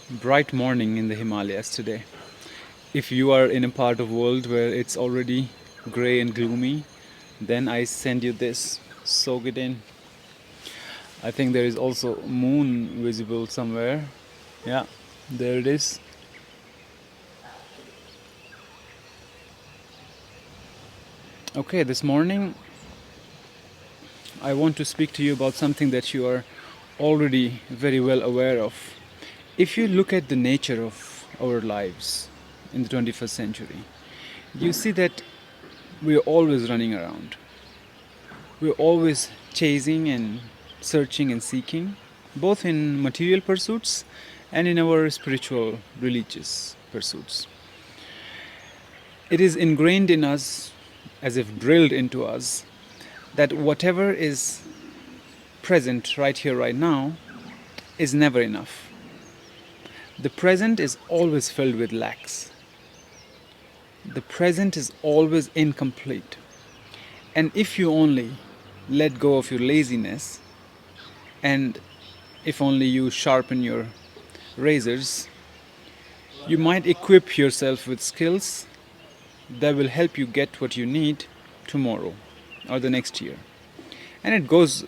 Bright morning in the Himalayas today. If you are in a part of world where it's already gray and gloomy, then I send you this. Soak it in. I think there is also moon visible somewhere. Yeah, there it is. Okay, this morning I want to speak to you about something that you are already very well aware of. If you look at the nature of our lives in the 21st century, you see that we're always running around. We're always chasing and searching and seeking, both in material pursuits and in our spiritual, religious pursuits. It is ingrained in us, as if drilled into us, that whatever is present right here, right now, is never enough. The present is always filled with lacks. The present is always incomplete. And if you only let go of your laziness, and if only you sharpen your razors, you might equip yourself with skills that will help you get what you need tomorrow or the next year. And it goes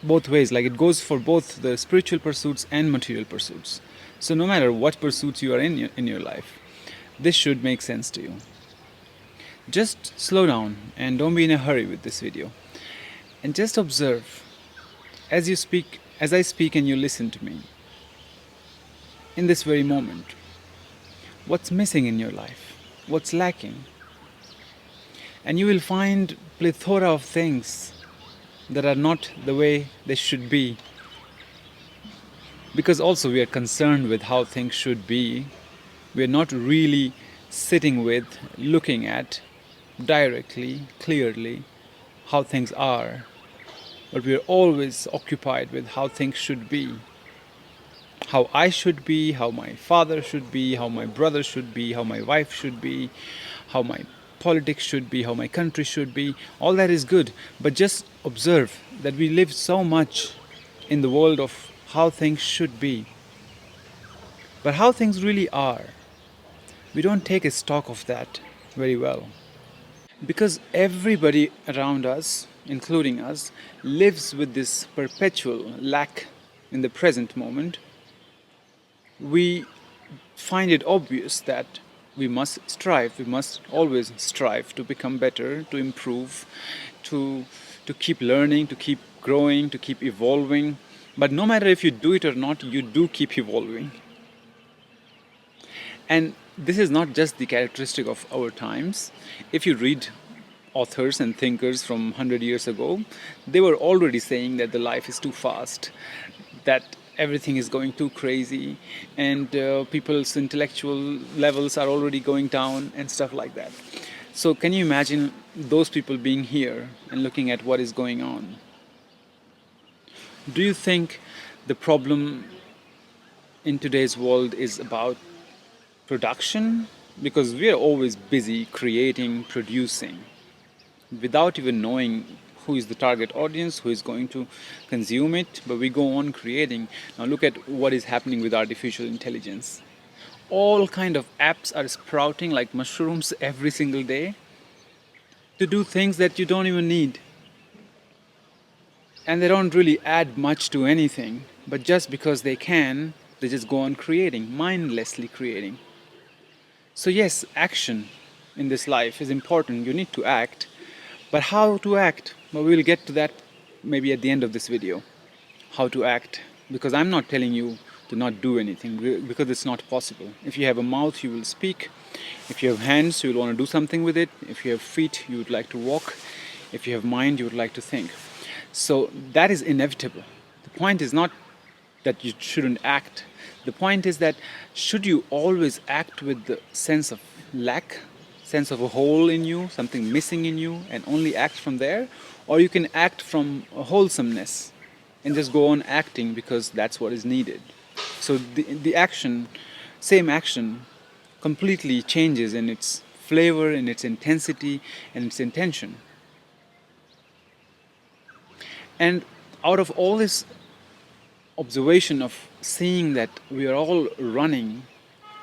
both ways, like it goes for both the spiritual pursuits and material pursuits. So no matter what pursuits you are in your life, this should make sense to you. Just slow down and don't be in a hurry with this video. And just observe as you speak, as I speak and you listen to me. In this very moment, what's missing in your life? What's lacking? And you will find plethora of things that are not the way they should be. Because also we are concerned with how things should be. We are not really sitting with, looking at directly, clearly, how things are. But we are always occupied with how things should be. How I should be, how my father should be, how my brother should be, how my wife should be, how my politics should be, how my country should be. All that is good, but just observe that we live so much in the world of how things should be. But how things really are, we don't take a stock of that very well. Because everybody around us, including us, lives with this perpetual lack in the present moment. We find it obvious that we must strive, we must always strive to become better, to improve, to keep learning, to keep growing, to keep evolving. But no matter if you do it or not, you do keep evolving. And this is not just the characteristic of our times. If you read authors and thinkers from 100 years ago, they were already saying that the life is too fast, that everything is going too crazy, and people's intellectual levels are already going down and stuff like that. So can you imagine those people being here and looking at what is going on? Do you think the problem in today's world is about production? Because we are always busy creating, producing, without even knowing who is the target audience, who is going to consume it, but we go on creating. Now look at what is happening with artificial intelligence. All kind of apps are sprouting like mushrooms every single day to do things that you don't even need. And they don't really add much to anything, but just because they can, they just go on creating, mindlessly creating. So yes, action in this life is important. You need to act. But how to act? Well, we'll get to that maybe at the end of this video. How to act. Because I'm not telling you to not do anything, because it's not possible. If you have a mouth, you will speak. If you have hands, you will want to do something with it. If you have feet, you would like to walk. If you have mind, you would like to think. So that is inevitable. The point is not that you shouldn't act. The point is that should you always act with the sense of lack, sense of a hole in you, something missing in you, and only act from there? Or you can act from a wholesomeness and just go on acting because that's what is needed. So the action, same action, completely changes in its flavor, in its intensity, and its intention. And out of all this observation of seeing that we are all running,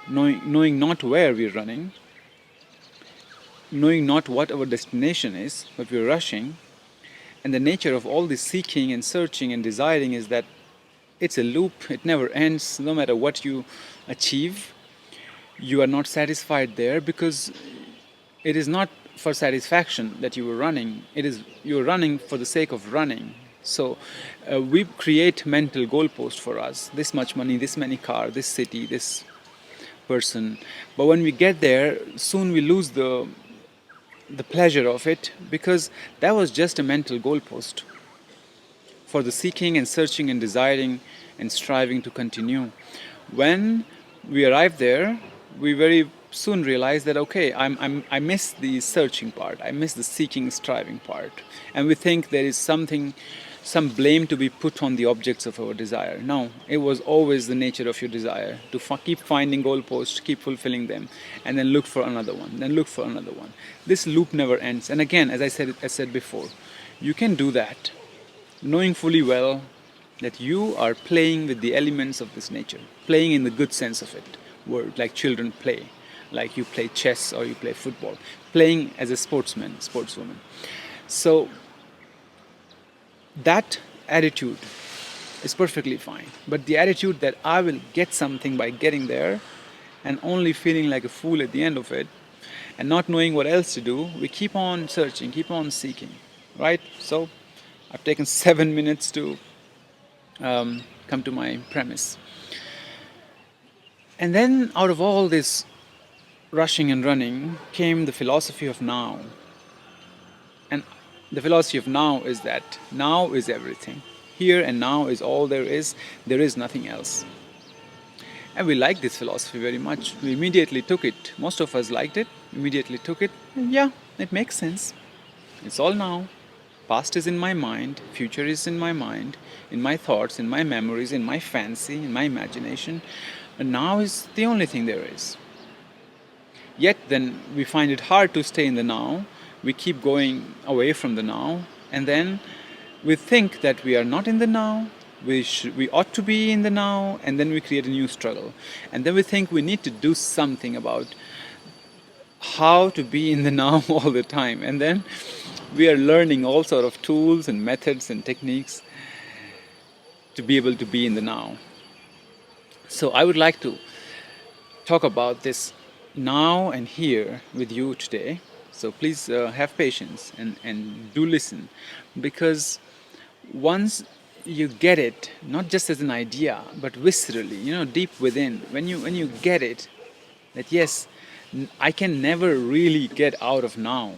knowing not where we're running, knowing not what our destination is, but we're rushing. And the nature of all this seeking and searching and desiring is that it's a loop, it never ends. No matter what you achieve, you are not satisfied there, because it is not for satisfaction that you were running, it is you're running for the sake of running. So we create mental goalposts for us: this much money, this many car, this city, this person. But when we get there, soon we lose the pleasure of it, because that was just a mental goalpost for the seeking and searching and desiring and striving to continue. When we arrive there, we very soon realize that, okay, I miss the searching part, I miss the seeking, striving part. And we think there is something, some blame to be put on the objects of our desire. No, it was always the nature of your desire to keep finding goalposts, keep fulfilling them, and then look for another one, then look for another one. This loop never ends. And again, as I said before, you can do that knowing fully well that you are playing with the elements of this nature, playing in the good sense of it, word, like children play, like you play chess or you play football, playing as a sportsman, sportswoman. So that attitude is perfectly fine. But the attitude that I will get something by getting there and only feeling like a fool at the end of it and not knowing what else to do, we keep on searching, keep on seeking, right? So I've taken 7 minutes to come to my premise. And then out of all this rushing and running came the philosophy of now. And the philosophy of now is that now is everything. Here and now is all there is nothing else. And we like this philosophy very much. We immediately took it. Most of us liked it, immediately took it. And yeah, it makes sense. It's all now. Past is in my mind, future is in my mind, in my thoughts, in my memories, in my fancy, in my imagination. And now is the only thing there is. Yet then we find it hard to stay in the now. We keep going away from the now, and then we think that we are not in the now, we ought to be in the now, and then we create a new struggle. And then we think we need to do something about how to be in the now all the time. And then we are learning all sort of tools and methods and techniques to be able to be in the now. So I would like to talk about this now and here with you today. So please have patience and do listen, because once you get it, not just as an idea, but viscerally, deep within, when you get it, that yes, I can never really get out of now.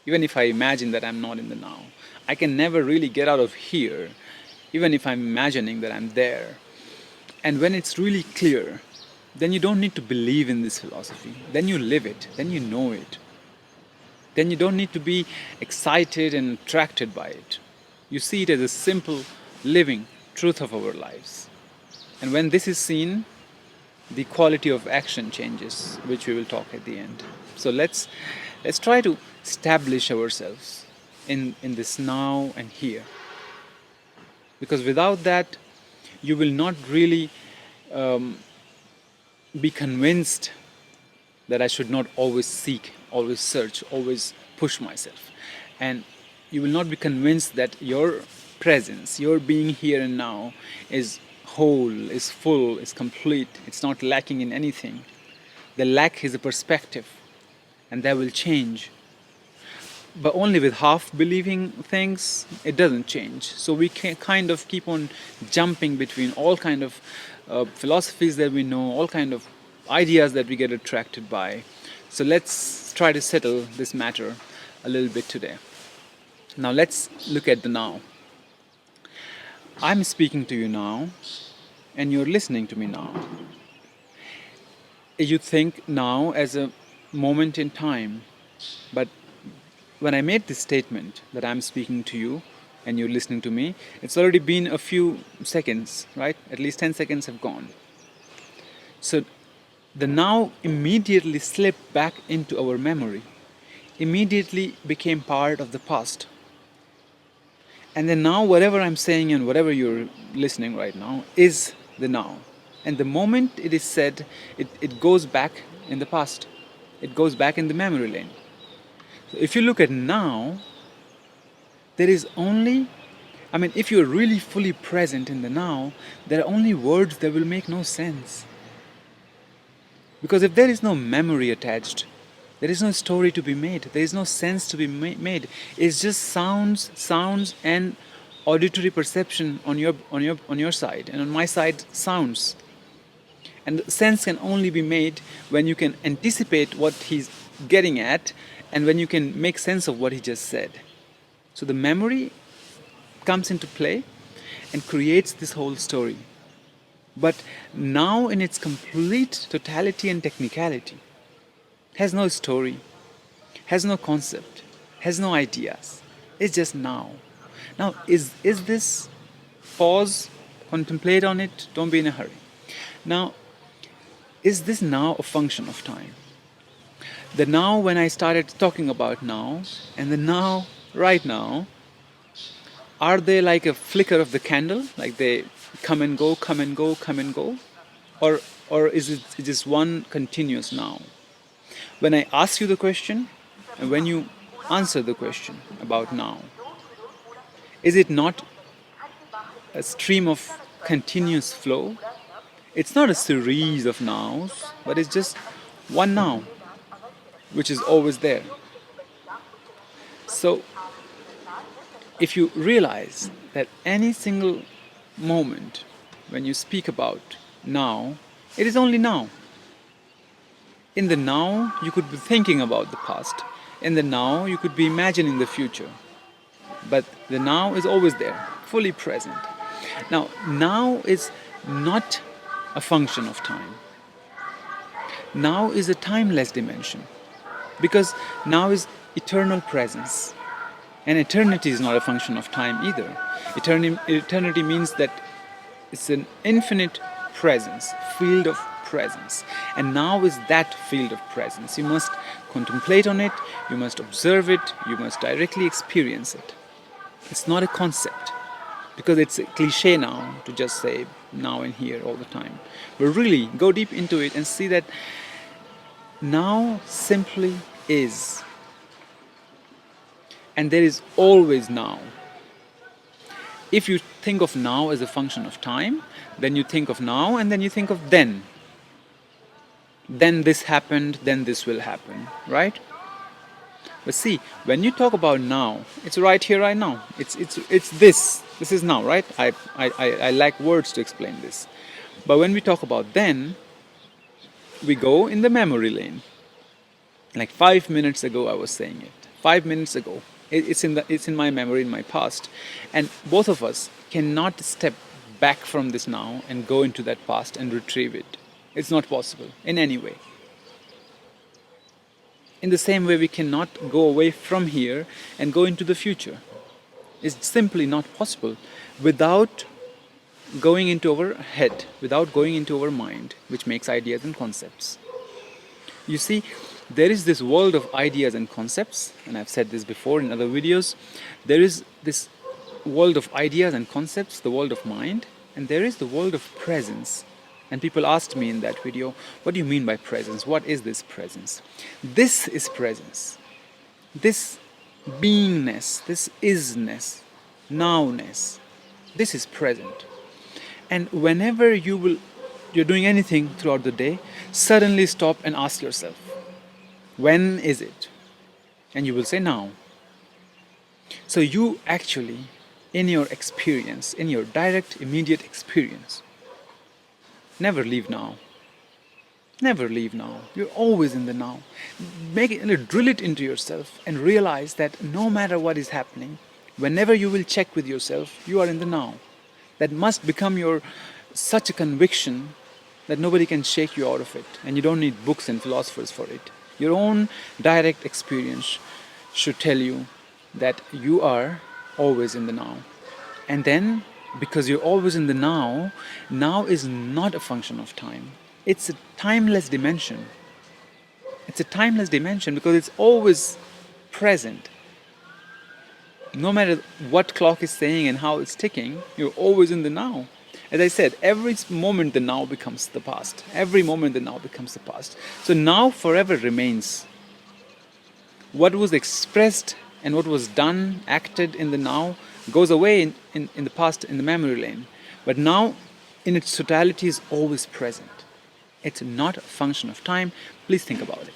Even if I imagine that I'm not in the now, I can never really get out of here, even if I'm imagining that I'm there. And when it's really clear, then you don't need to believe in this philosophy. Then you live it, then you know it. Then you don't need to be excited and attracted by it. You see it as a simple, living truth of our lives. And when this is seen, the quality of action changes, which we will talk at the end. So let's try to establish ourselves in this now and here. Because without that, you will not really be convinced that I should not always seek, always search, always push myself. And you will not be convinced that your presence, your being here and now is whole, is full, is complete, it's not lacking in anything. The lack is a perspective, and that will change. But only with half believing things, it doesn't change. So we can kind of keep on jumping between all kind of philosophies that we know, all kind of ideas that we get attracted by. So let's try to settle this matter a little bit today. Now let's look at the now. I'm speaking to you now, and you're listening to me now. You think now as a moment in time, but when I made this statement that I'm speaking to you and you're listening to me, it's already been a few seconds, right? At least 10 seconds have gone. So the now immediately slipped back into our memory, immediately became part of the past. And then now, whatever I'm saying and whatever you're listening right now is the now. And the moment it is said, it goes back in the past. It goes back in the memory lane. So if you look at now, there is only, I mean, if you're really fully present in the now, there are only words that will make no sense. Because if there is no memory attached, there is no story to be made, there is no sense to be made. It's just sounds and auditory perception on your side, and on my side, sounds. And sense can only be made when you can anticipate what he's getting at, and when you can make sense of what he just said. So the memory comes into play and creates this whole story. But now, in its complete totality and technicality, has no story, has no concept, has no ideas. It's just now. Now, is this, pause, contemplate on it, don't be in a hurry. Now, is this now a function of time? The now when I started talking about now, and the now right now, are they like a flicker of the candle? Like they come and go, come and go, come and go? Or is it just one continuous now? When I ask you the question, and when you answer the question about now, is it not a stream of continuous flow? It's not a series of nows, but it's just one now, which is always there. So, if you realize that any single moment when you speak about now, it is only now. In the now, you could be thinking about the past. In the now, you could be imagining the future. But the now is always there, fully present. Now is not a function of time. Now is a timeless dimension. Because now is eternal presence. And eternity is not a function of time either. Eternity means that it's an infinite presence, field of presence. And now is that field of presence. You must contemplate on it, you must observe it, you must directly experience it. It's not a concept, because it's a cliche now to just say now and here all the time. But really go deep into it and see that now simply is. And there is always now. If you think of now as a function of time, then you think of now and then you think of then. Then this happened, then this will happen, right? But see, when you talk about now, it's right here, right now. It's this. This is now, right? I lack words to explain this. But when we talk about then, we go in the memory lane. Like 5 minutes ago, I was saying it. 5 minutes ago, it's in my memory, in my past, and both of us cannot step back from this now and go into that past and retrieve it. It's not possible in any way. In the same way, we cannot go away from here and go into the future. It's simply not possible without going into our head, without going into our mind, which makes ideas and concepts. You see, there is this world of ideas and concepts, and I've said this before in other videos. There is this world of ideas and concepts, the world of mind, and there is the world of presence. And people asked me in that video, what do you mean by presence? What is this presence? This is presence. This beingness, this isness, nowness, this is present. And whenever you're doing anything throughout the day, suddenly stop and ask yourself, when is it? And you will say now. So you actually, in your experience, in your direct, immediate experience, never leave now. Never leave now. You're always in the now. Drill it into yourself and realize that no matter what is happening, whenever you will check with yourself, you are in the now. That must become your such a conviction that nobody can shake you out of it, and you don't need books and philosophers for it. Your own direct experience should tell you that you are always in the now. And then, because you're always in the now, now is not a function of time. It's a timeless dimension. It's a timeless dimension because it's always present. No matter what clock is saying and how it's ticking, you're always in the now. As I said, every moment the now becomes the past. Every moment the now becomes the past. So now forever remains. What was expressed and what was done, acted in the now, goes away in the past, in the memory lane. But now, in its totality, is always present. It's not a function of time. Please think about it.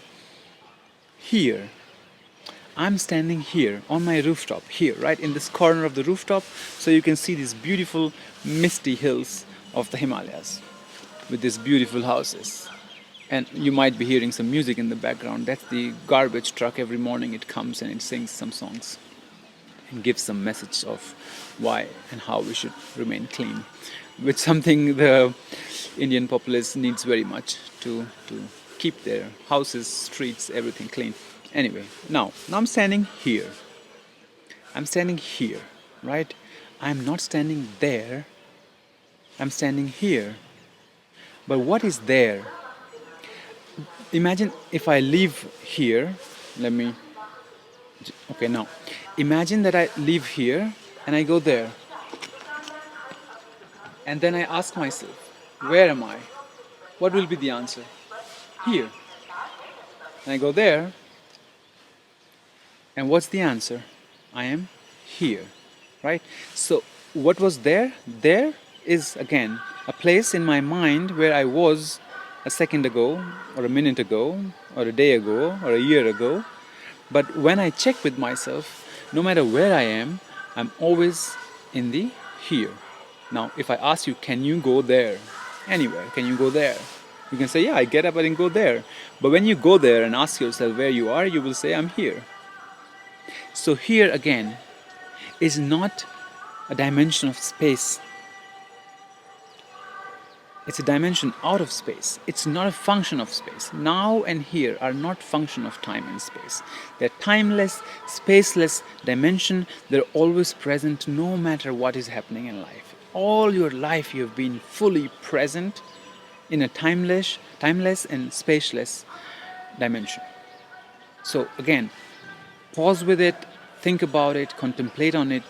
Here, I'm standing here on my rooftop, here, right in this corner of the rooftop, so you can see these beautiful misty hills of the Himalayas with these beautiful houses. And you might be hearing some music in the background. That's the garbage truck. Every morning it comes and it sings some songs and gives some message of why and how we should remain clean, which something the Indian populace needs very much to keep their houses, streets, everything clean. Anyway, now I'm standing here. I'm standing here, right? I'm not standing there. I'm standing here. But what is there? Imagine if I leave here. Okay, now. Imagine that I leave here and I go there. And then I ask myself, where am I? What will be the answer? Here. And I go there. And what's the answer? I am here, right? So what was there? There is again a place in my mind where I was a second ago, or a minute ago, or a day ago, or a year ago. But when I check with myself, no matter where I am, I'm always in the here. Now, if I ask you, can you go there? Anywhere, can you go there? You can say, yeah, I get up and go there. But when you go there and ask yourself where you are, you will say, I'm here. So here again is not a dimension of space. It's a dimension out of space. It's not a function of space. Now and here are not function of time and space. They're timeless, spaceless dimension. They're always present no matter what is happening in life. All your life you've been fully present in a timeless and spaceless dimension. So again, pause with it, think about it, contemplate on it,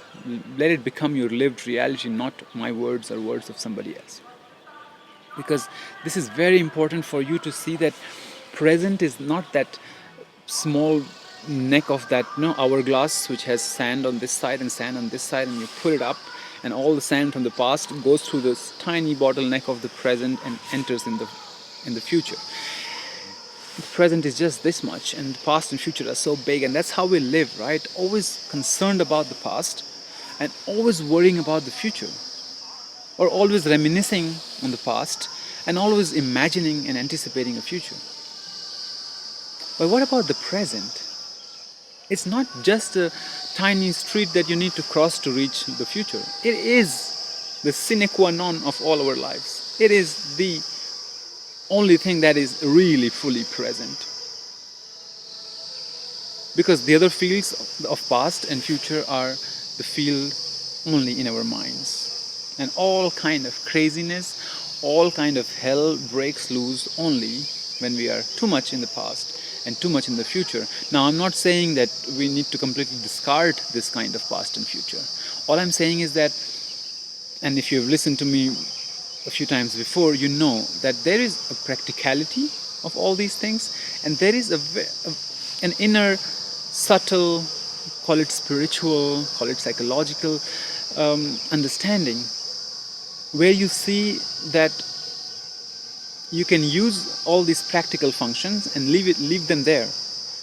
let it become your lived reality, not my words or words of somebody else. Because this is very important for you to see that present is not that small neck of that hourglass which has sand on this side and sand on this side, and you put it up and all the sand from the past goes through this tiny bottleneck of the present and enters in the future. The present is just this much and the past and future are so big, and that's how we live, right? Always concerned about the past and always worrying about the future, or always reminiscing on the past and always imagining and anticipating a future. But what about the present? It's not just a tiny street that you need to cross to reach the future. It is the sine qua non of all our lives. It is the only thing that is really fully present. Because the other fields of past and future are the field only in our minds. And all kind of craziness, all kind of hell breaks loose only when we are too much in the past and too much in the future. Now, I'm not saying that we need to completely discard this kind of past and future. All I'm saying is that, and if you've listened to me a few times before, you know that there is a practicality of all these things, and there is an inner, subtle, call it spiritual, call it psychological understanding, where you see that you can use all these practical functions and leave them there.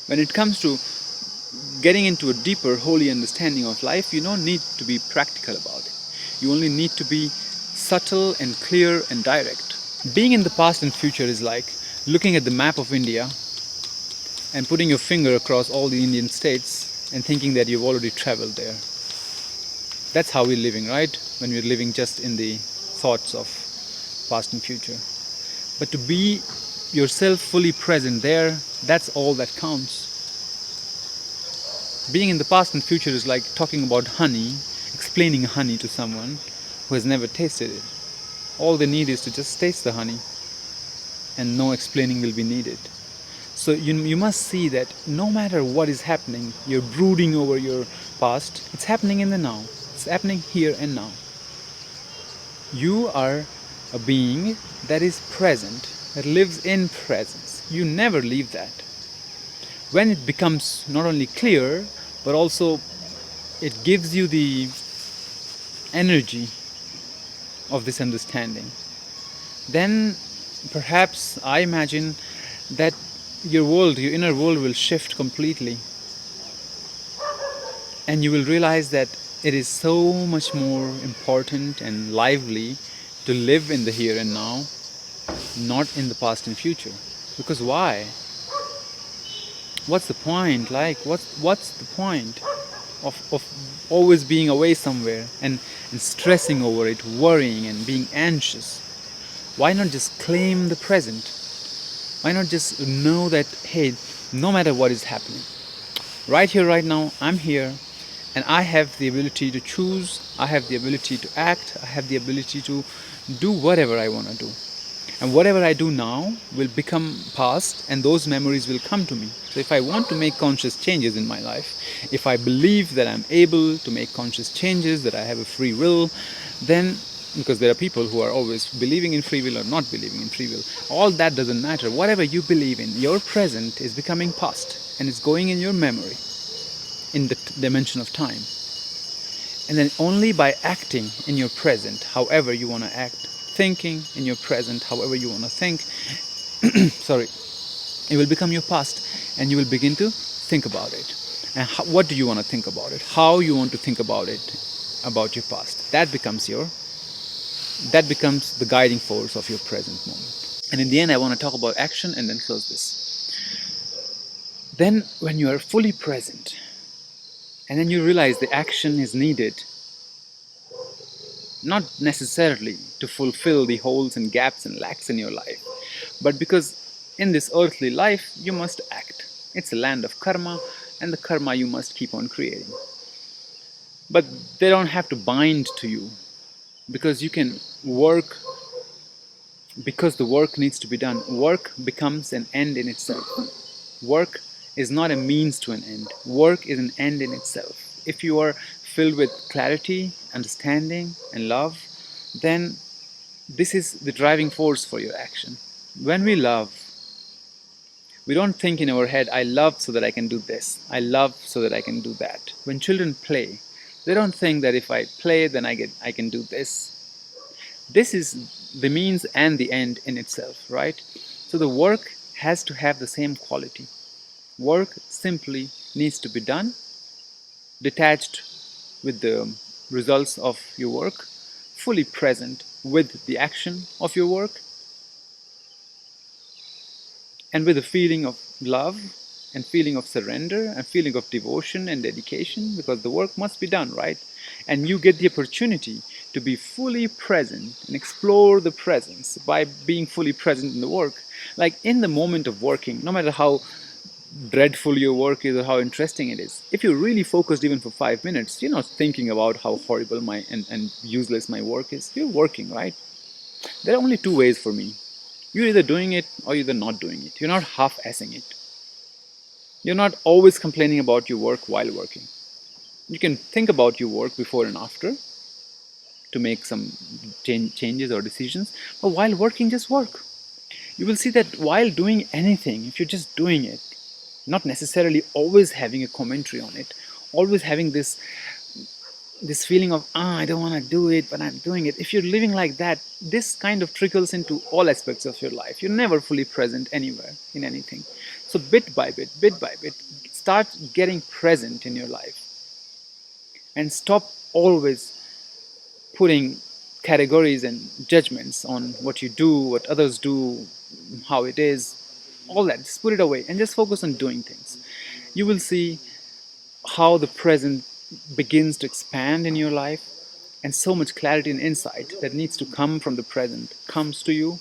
When it comes to getting into a deeper, holy understanding of life, you don't need to be practical about it. You only need to be subtle and clear and direct. Being in the past and future is like looking at the map of India and putting your finger across all the Indian states and thinking that you've already traveled there. That's how we're living, right? When we're living just in the thoughts of past and future. But to be yourself fully present there, that's all that counts. Being in the past and future is like talking about honey, explaining honey to someone who has never tasted it. All they need is to just taste the honey, and no explaining will be needed. So you must see that no matter what is happening, you're brooding over your past, it's happening in the now. It's happening here and now. You are a being that is present, that lives in presence. You never leave that. When it becomes not only clear, but also it gives you the energy of this understanding, then perhaps I imagine that your world, your inner world will shift completely, and you will realize that it is so much more important and lively to live in the here and now, not in the past and future. Because why? What's the point? Like, what's the point of always being away somewhere and stressing over it, worrying and being anxious? Why not just claim the present? Why not just know that, hey, no matter what is happening, right here, right now, I'm here, and I have the ability to choose, I have the ability to act, I have the ability to do whatever I want to do. And whatever I do now will become past, and those memories will come to me. So if I want to make conscious changes in my life, if I believe that I'm able to make conscious changes, that I have a free will, then, because there are people who are always believing in free will or not believing in free will, all that doesn't matter. Whatever you believe in, your present is becoming past, and it's going in your memory, in the dimension of time. And then only by acting in your present, however you want to act, thinking in your present, however you want to think, sorry, it will become your past, and you will begin to think about it. And what do you want to think about it? How you want to think about it, about your past. That becomes the guiding force of your present moment. And in the end, I want to talk about action and then close this. Then, when you are fully present, and then you realize the action is needed, not necessarily to fulfill the holes and gaps and lacks in your life, but because in this earthly life you must act. It's a land of karma, and the karma you must keep on creating. But they don't have to bind to you, because you can work, because the work needs to be done. Work becomes an end in itself. Work is not a means to an end. Work is an end in itself. If you are filled with clarity, understanding, and love, then this is the driving force for your action. When we love, we don't think in our head, I love so that I can do this, I love so that I can do that. When children play, they don't think that if I play, then I can do this. This is the means and the end in itself, right? So the work has to have the same quality. Work simply needs to be done, detached with the results of your work, fully present with the action of your work, and with a feeling of love and feeling of surrender and feeling of devotion and dedication, because the work must be done, right? And you get the opportunity to be fully present and explore the presence by being fully present in the work. Like in the moment of working, no matter how dreadful your work is or how interesting it is, if you're really focused even for 5 minutes, you're not thinking about how horrible and useless my work is. You're working, right? There are only two ways for me. You're either doing it or you're not doing it. You're not half-assing it. You're not always complaining about your work while working. You can think about your work before and after to make some changes or decisions, but while working, just work. You will see that while doing anything, if you're just doing it, not necessarily always having a commentary on it, always having this feeling of, I don't want to do it, but I'm doing it. If you're living like that, this kind of trickles into all aspects of your life. You're never fully present anywhere in anything. So bit by bit, start getting present in your life, and stop always putting categories and judgments on what you do, what others do, how it is, all that. Just put it away and just focus on doing things. You will see how the present begins to expand in your life, and so much clarity and insight that needs to come from the present comes to you,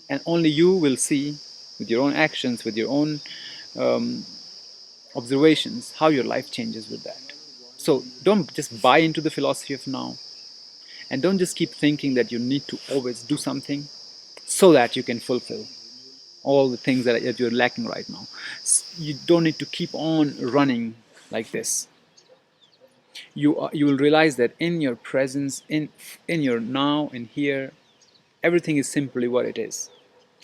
and only you will see with your own actions, with your own um, observations, how your life changes with that. So don't just buy into the philosophy of now, and don't just keep thinking that you need to always do something so that you can fulfill. all the things that you're lacking right now. You don't need to keep on running like this. You will realize that in your presence, in your now and here, everything is simply what it is.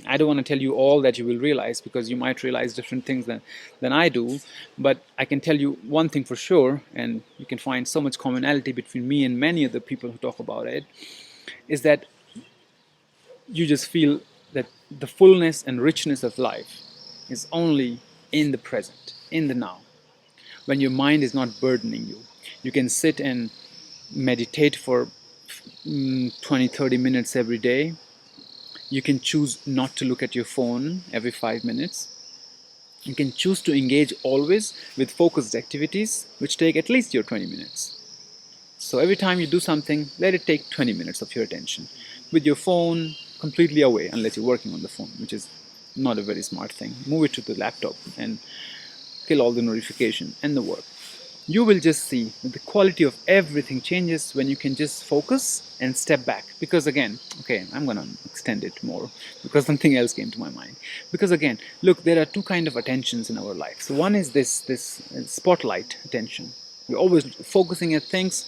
I don't want to tell you all that you will realize, because you might realize different things than I do, but I can tell you one thing for sure, and you can find so much commonality between me and many other people who talk about it, is that you just feel that the fullness and richness of life is only in the present, in the now, when your mind is not burdening you. You can sit and meditate for 20-30 minutes every day. You can choose not to look at your phone every 5 minutes. You can choose to engage always with focused activities which take at least your 20 minutes. So every time you do something, let it take 20 minutes of your attention. With your phone completely away, unless you're working on the phone, which is not a very smart thing. Move it to the laptop and kill all the notification and the work. You will just see that the quality of everything changes when you can just focus and step back. Because again, okay, I'm gonna extend it more because something else came to my mind. Because again, look, there are two kind of attentions in our life. So one is this spotlight attention. We're always focusing at things,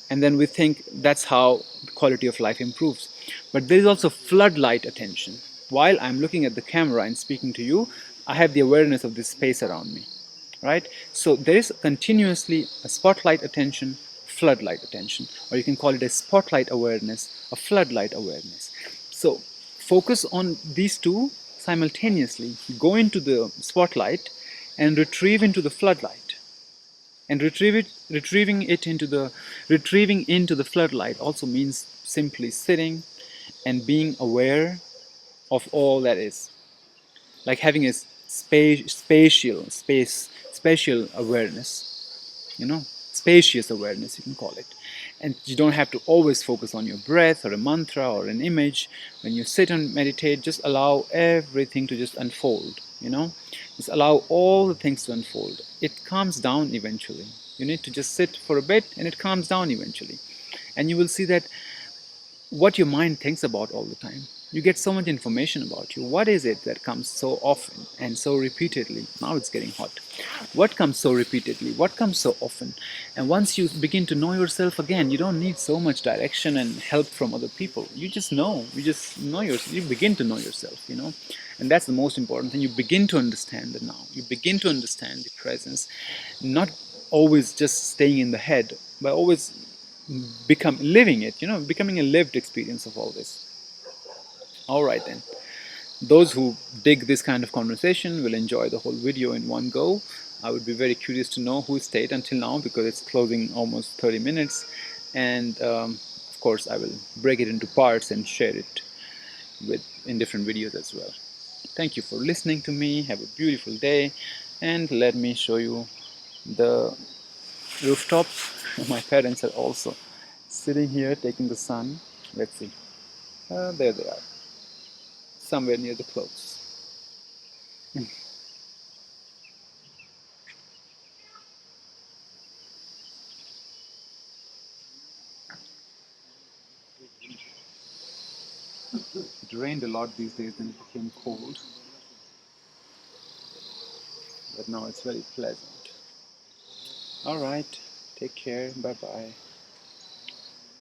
and then we think that's how the quality of life improves. But there is also floodlight attention. While I'm looking at the camera and speaking to you, I have the awareness of this space around me, right? So there is continuously a spotlight attention, floodlight attention, or you can call it a spotlight awareness, a floodlight awareness. So focus on these two simultaneously. Go into the spotlight and retrieve into the floodlight. And retrieving into the floodlight also means simply sitting and being aware of all that is, like having a spatial awareness, spacious awareness, you can call it. And you don't have to always focus on your breath or a mantra or an image. When you sit and meditate, just allow everything to just unfold, just allow all the things to unfold. It calms down eventually. You need to just sit for a bit and it calms down eventually. And you will see that what your mind thinks about all the time. You get so much information about you. What is it that comes so often and so repeatedly? Now it's getting hot. What comes so repeatedly? What comes so often? And once you begin to know yourself again, you don't need so much direction and help from other people. You just know. You just know yourself. You begin to know yourself. And that's the most important thing. You begin to understand the now. You begin to understand the presence. Not always just staying in the head, but always becoming a lived experience of all this. All right then. Those who dig this kind of conversation will enjoy the whole video in one go. I would be very curious to know who stayed until now, because it's closing almost 30 minutes. And of course, I will break it into parts and share it in different videos as well. Thank you for listening to me. Have a beautiful day. And let me show you the rooftop. My parents are also sitting here taking the sun. Let's see. There they are, somewhere near the clothes. It rained a lot these days and it became cold, but now it's very pleasant. All right, take care. Bye bye.